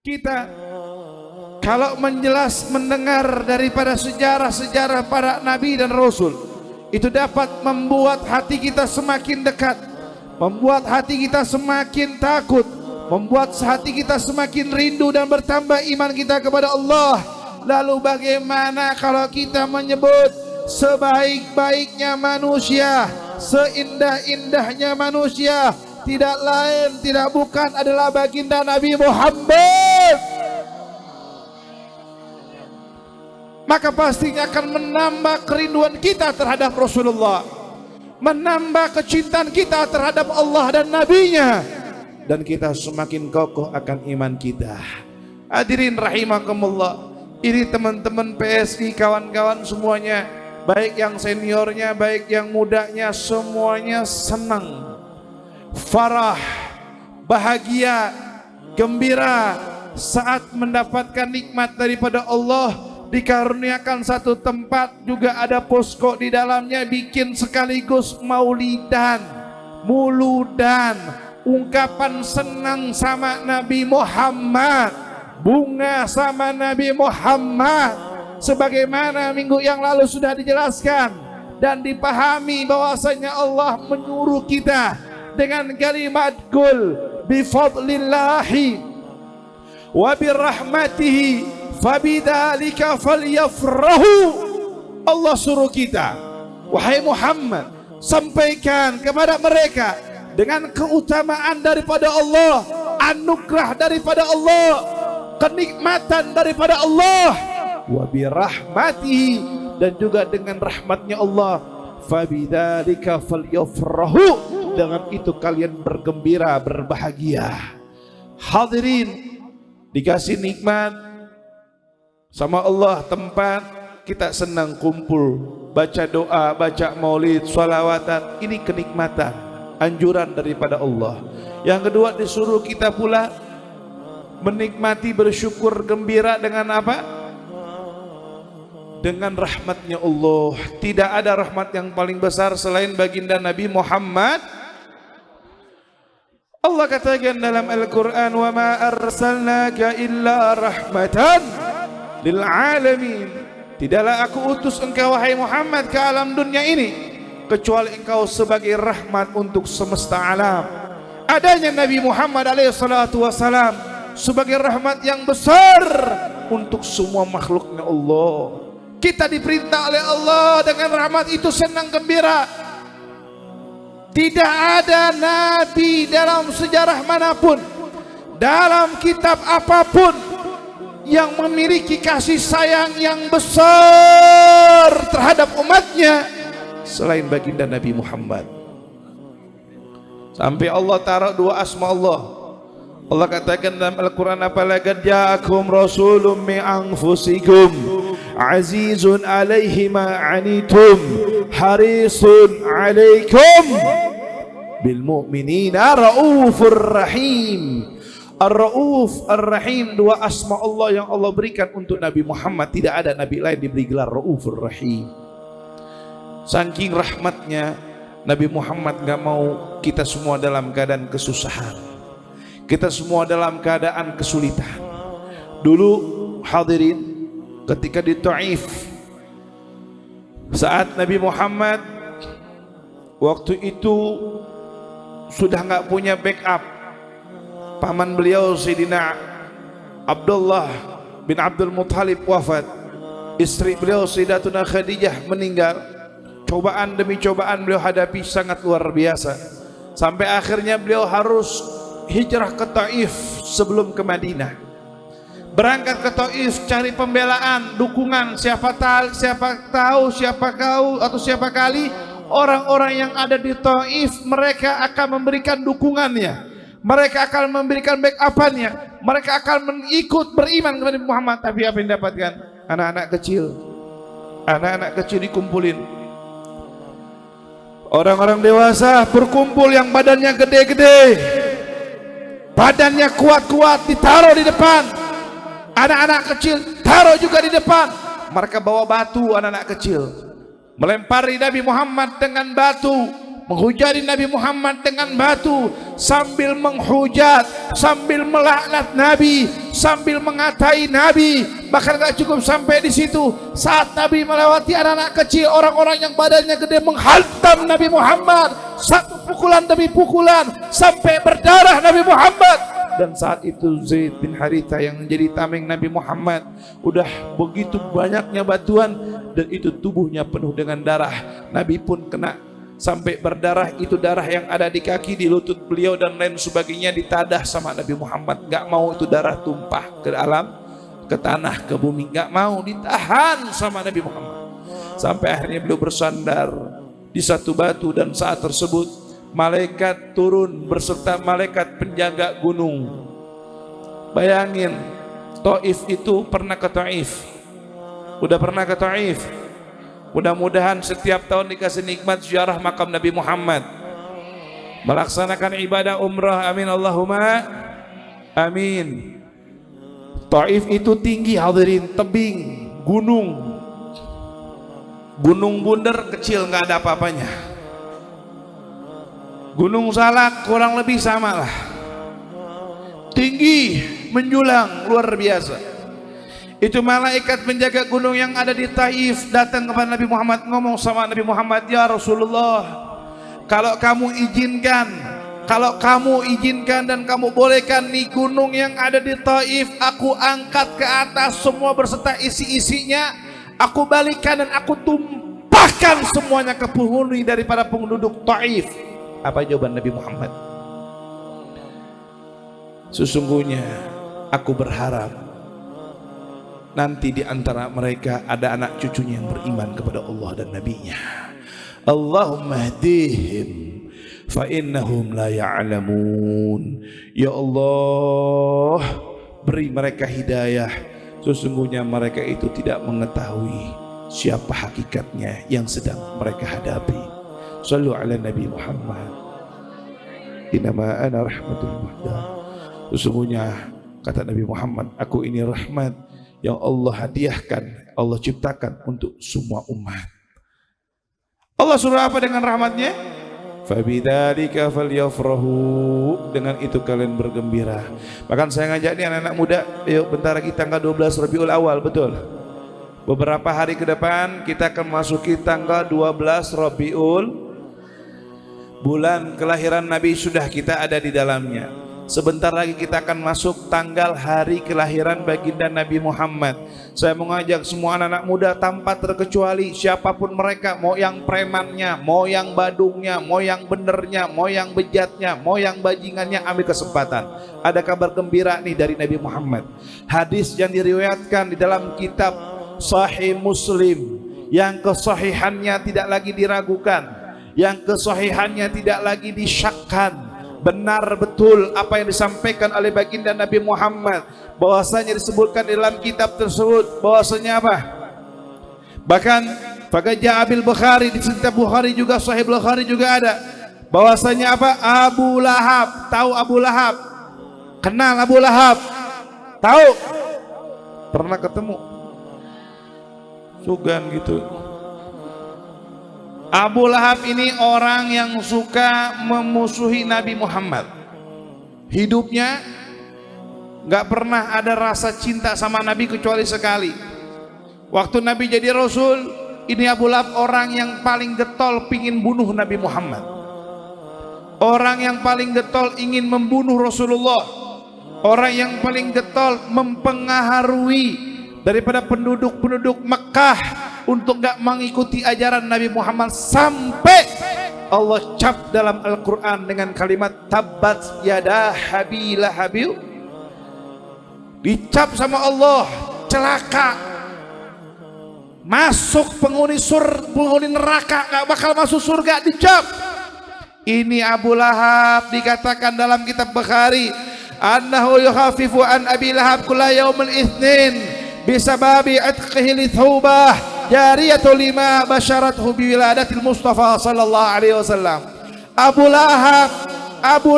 Kita kalau mendengar daripada sejarah-sejarah para nabi dan rasul, itu dapat membuat hati kita semakin dekat, membuat hati kita semakin takut, membuat hati kita semakin rindu dan bertambah iman kita kepada Allah. Lalu bagaimana kalau kita menyebut sebaik-baiknya manusia, seindah-indahnya manusia, tidak lain tidak bukan adalah baginda Nabi Muhammad. Maka pastinya akan menambah kerinduan kita terhadap Rasulullah, menambah kecintaan kita terhadap Allah dan Nabi-Nya, dan kita semakin kokoh akan iman kita. Hadirin rahimakumullah, ini teman-teman PSI, kawan-kawan semuanya, baik yang seniornya, baik yang mudanya, semuanya senang, farah, bahagia, gembira saat mendapatkan nikmat daripada Allah. Dikaruniakan satu tempat, juga ada posko di dalamnya, bikin sekaligus maulidan, muludan, ungkapan senang sama Nabi Muhammad, bunga sama Nabi Muhammad. Sebagaimana minggu yang lalu sudah dijelaskan dan dipahami bahwasanya Allah menyuruh kita dengan kalimat qul bifadlillahi wa birahmatihi fabidzalika falyafrahu. Allah suruh kita, wahai Muhammad, sampaikan kepada mereka dengan keutamaan daripada Allah, anugerah daripada Allah, kenikmatan daripada Allah, wa birahmatihi, dan juga dengan rahmatnya Allah, fabidzalika falyafrahu, dengan itu kalian bergembira, berbahagia. Hadirin, dikasih nikmat sama Allah, tempat kita senang kumpul, baca doa, baca maulid, sholawatan, ini kenikmatan, anjuran daripada Allah. Yang kedua, disuruh kita pula menikmati, bersyukur, gembira dengan apa? Dengan rahmatnya Allah. Tidak ada rahmat yang paling besar selain baginda Nabi Muhammad. Allah katakan dalam Al-Quran, wa ma arsalnaka illa rahmatan lil alamin. Tidaklah aku utus engkau wahai Muhammad ke alam dunia ini kecuali engkau sebagai rahmat untuk semesta alam. Adanya Nabi Muhammad alaihissalatu wassalam sebagai rahmat yang besar untuk semua makhluknya Allah. Kita diperintah oleh Allah dengan rahmat itu senang gembira. Tidak ada nabi dalam sejarah manapun, dalam kitab apapun, yang memiliki kasih sayang yang besar terhadap umatnya selain baginda Nabi Muhammad. Sampai Allah taruh dua asma Allah. Allah katakan dalam Al-Quran, apalaqad ja'akum rasulun min anfusikum azizun alaihi ma anitum harisun alaikum bil mu'minina raufur rahim. Ar-Rauf, Ar-Rahim, dua asma Allah yang Allah berikan untuk Nabi Muhammad. Tidak ada nabi lain diberi gelar Raufur Rahim. Saking rahmatnya, Nabi Muhammad gak mau kita semua dalam keadaan kesusahan, kita semua dalam keadaan kesulitan. Dulu hadirin, ketika di Taif, saat Nabi Muhammad waktu itu sudah gak punya backup, paman beliau Sayyidina Abdullah bin Abdul Muttalib wafat, istri beliau Sayyidatuna Khadijah meninggal. Cobaan demi cobaan beliau hadapi sangat luar biasa, sampai akhirnya beliau harus hijrah ke Taif sebelum ke Madinah. Berangkat ke Taif cari pembelaan, dukungan, siapa kali orang-orang yang ada di Taif, mereka akan memberikan dukungannya, mereka akan memberikan backupannya, mereka akan ikut beriman kepada Muhammad. Tapi apa yang dapatkan? Anak-anak kecil dikumpulin. Orang-orang dewasa berkumpul yang badannya gede-gede, badannya kuat-kuat, ditaruh di depan. Anak-anak kecil taruh juga di depan. Mereka bawa batu, anak-anak kecil melempari Nabi Muhammad dengan batu, menghujati Nabi Muhammad dengan batu, sambil menghujat, sambil melaknat Nabi, sambil mengatai Nabi. Bahkan gak cukup sampai di situ, saat Nabi melewati anak-anak kecil, orang-orang yang badannya gede menghantam Nabi Muhammad, satu pukulan demi pukulan sampai berdarah Nabi Muhammad. Dan saat itu Zaid bin Haritha yang menjadi tameng Nabi Muhammad, udah begitu banyaknya batuan dan itu tubuhnya penuh dengan darah. Nabi pun kena sampai berdarah, itu darah yang ada di kaki, di lutut beliau dan lain sebagainya ditadah sama Nabi Muhammad. Gak mau itu darah tumpah ke alam, ke tanah, ke bumi, gak mau, ditahan sama Nabi Muhammad. Sampai akhirnya beliau bersandar di satu batu, dan saat tersebut malaikat turun berserta malaikat penjaga gunung. Bayangin, Taif itu pernah ke Taif, udah pernah ke Taif. Mudah-mudahan setiap tahun dikasih nikmat ziarah makam Nabi Muhammad, melaksanakan ibadah umrah. Amin Allahumma amin. Taif itu tinggi hadirin, tebing, gunung, gunung bundar kecil, nggak ada apa-apanya. Gunung Salak kurang lebih sama lah, tinggi menjulang luar biasa. Itu malaikat penjaga gunung yang ada di Taif datang kepada Nabi Muhammad, ngomong sama Nabi Muhammad, ya Rasulullah, kalau kamu izinkan dan kamu bolehkan nih gunung yang ada di Taif, aku angkat ke atas semua berserta isi-isinya, aku balikan dan aku tumpahkan semuanya ke penghuni daripada penduduk Taif. Apa jawaban Nabi Muhammad? Sesungguhnya aku berharap nanti di antara mereka ada anak cucunya yang beriman kepada Allah dan Nabi-Nya. Allahumma hdihim fa innahum la ya'lamun. Ya Allah, beri mereka hidayah, sesungguhnya mereka itu tidak mengetahui siapa hakikatnya yang sedang mereka hadapi. Sallu ala Nabi Muhammad. Innama ana rahmatul muhdah. Sesungguhnya kata Nabi Muhammad, aku ini rahmat yang Allah hadiahkan, Allah ciptakan untuk semua umat. Allah suruh apa dengan rahmatnya? Fabidzalika falyafrahu, dengan itu kalian bergembira. Bahkan saya ngajak nih anak-anak muda, yuk bentar lagi tanggal 12 Rabiul Awal, betul? Beberapa hari ke depan kita akan masuki tanggal 12 Rabiul, bulan kelahiran Nabi sudah kita ada di dalamnya. Sebentar lagi kita akan masuk tanggal hari kelahiran baginda Nabi Muhammad. Saya mengajak semua anak-anak muda tanpa terkecuali, siapapun mereka, mau yang premannya, mau yang badungnya, mau yang benernya, mau yang bejatnya, mau yang bajingannya, ambil kesempatan. Ada kabar gembira nih dari Nabi Muhammad. Hadis yang diriwayatkan di dalam kitab Sahih Muslim, yang kesahihannya tidak lagi diragukan, yang kesahihannya tidak lagi disyakkan. Benar betul apa yang disampaikan oleh baginda Nabi Muhammad, bahwasanya disebutkan di dalam kitab tersebut bahwasanya apa? Bahkan Faqaja Abil Bukhari, di kitab Bukhari juga, Sahih Bukhari juga ada bahwasanya apa? Abu Lahab, tahu Abu Lahab? Kenal Abu Lahab? Tahu? Pernah ketemu? Sugan gitu. Abu Lahab ini orang yang suka memusuhi Nabi Muhammad. Hidupnya gak pernah ada rasa cinta sama Nabi kecuali sekali. Waktu Nabi jadi Rasul, ini Abu Lahab orang yang paling getol pingin bunuh Nabi Muhammad. Orang yang paling getol ingin membunuh Rasulullah. Orang yang paling getol mempengaruhi daripada penduduk-penduduk Mekah untuk gak mengikuti ajaran Nabi Muhammad, sampai Allah cap dalam Al-Quran dengan kalimat tabbat yada Abi Lahab. Dicap sama Allah, celaka, masuk penghuni neraka, gak bakal masuk surga, dicap. Ini Abu Lahab dikatakan dalam kitab Bukhari, annahu yukhafifu an Abi Lahab kulla yaumil itsnin bisababi atqihi li thawbah jariyatu lima basyarathu biwiladatil Mustafa sallallahu alaihi wasallam. Abu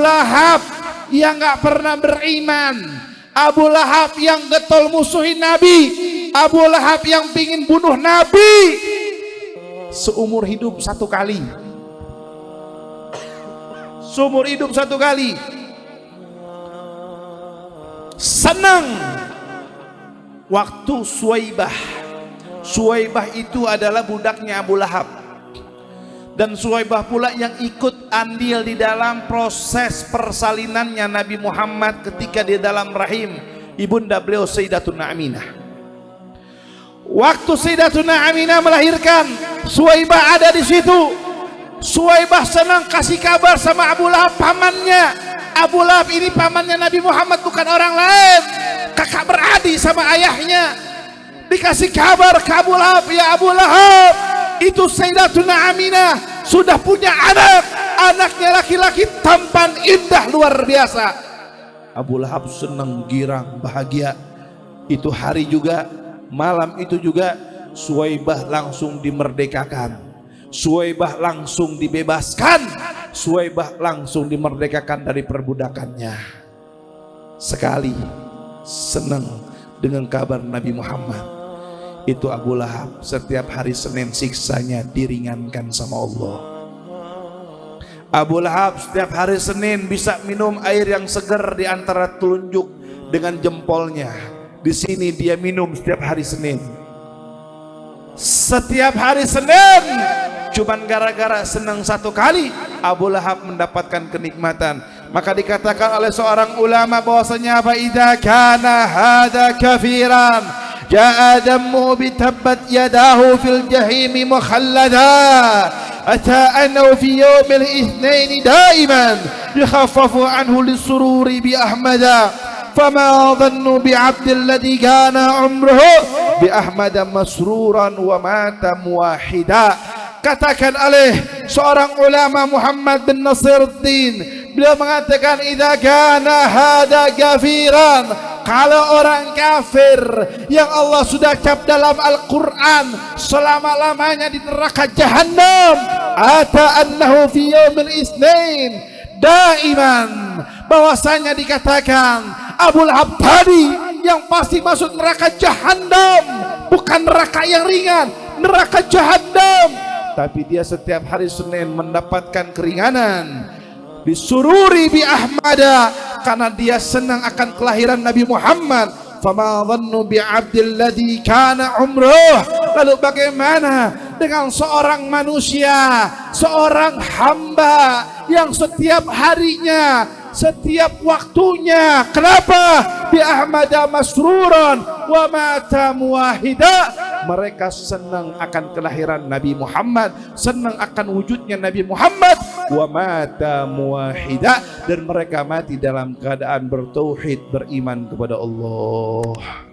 Lahab yang gak pernah beriman, Abu Lahab yang getol musuhi Nabi, Abu Lahab yang pingin bunuh Nabi. Seumur hidup satu kali seumur hidup satu kali. Senang waktu Suwaibah. Suwaibah itu adalah budaknya Abu Lahab. Dan Suwaibah pula yang ikut andil di dalam proses persalinannya Nabi Muhammad ketika di dalam rahim ibunda beliau Sayyidatuna Aminah. Waktu Sayyidatuna Aminah melahirkan, Suwaibah ada di situ. Suwaibah senang kasih kabar sama Abu Lahab, pamannya. Abu Lahab ini pamannya Nabi Muhammad, bukan orang lain, kakak beradik sama ayahnya. Dikasih kabar ke Abu Lahab, ya Abu Lahab, itu Sayyidatuna Aminah sudah punya anak. Anaknya laki-laki tampan indah luar biasa. Abu Lahab senang, girang, bahagia. Itu hari juga, malam itu juga Suwaibah langsung dimerdekakan. Suwaibah langsung dibebaskan. Suwaibah langsung dimerdekakan dari perbudakannya. Sekali senang dengan kabar Nabi Muhammad. Itu Abu Lahab setiap hari Senin siksanya diringankan sama Allah. Abu Lahab setiap hari Senin bisa minum air yang segar di antara telunjuk dengan jempolnya. Di sini dia minum setiap hari Senin. Setiap hari Senin, cuman gara-gara senang satu kali Abu Lahab mendapatkan kenikmatan. Maka dikatakan oleh seorang ulama bahwasanya fa idza kana hadza kafiran جاء دمه بتبت يداه في الجحيم مخلدا أتى أنه في يوم الاثنين دائما يخفف عنه للسرور بأحمد فما ظن بعبد الذي كان عمره بأحمد مسرورا ومات موحدا. Katakan oleh seorang ulama Muhammad bin Nasiruddin, beliau mengatakan idza kana hada kafiran, kalau orang kafir yang Allah sudah cap dalam Al-Quran selama-lamanya di neraka Jahannam, ata annahu fi yaumil isnin daiman, bahwasanya dikatakan Abu Lahab tadi yang pasti masuk neraka Jahannam, bukan neraka yang ringan, neraka Jahannam. Tapi dia setiap hari Senin mendapatkan keringanan. Disururi bi Ahmada, karena dia senang akan kelahiran Nabi Muhammad. Fama dhannu bi abdil ladzi kana umruh. Lalu bagaimana dengan seorang manusia, seorang hamba yang setiap harinya, setiap waktunya, kenapa bi Ahmada masruran wa mata muwahida, mereka senang akan kelahiran Nabi Muhammad, senang akan wujudnya Nabi Muhammad, wa mata muwahida, dan mereka mati dalam keadaan bertauhid, beriman kepada Allah.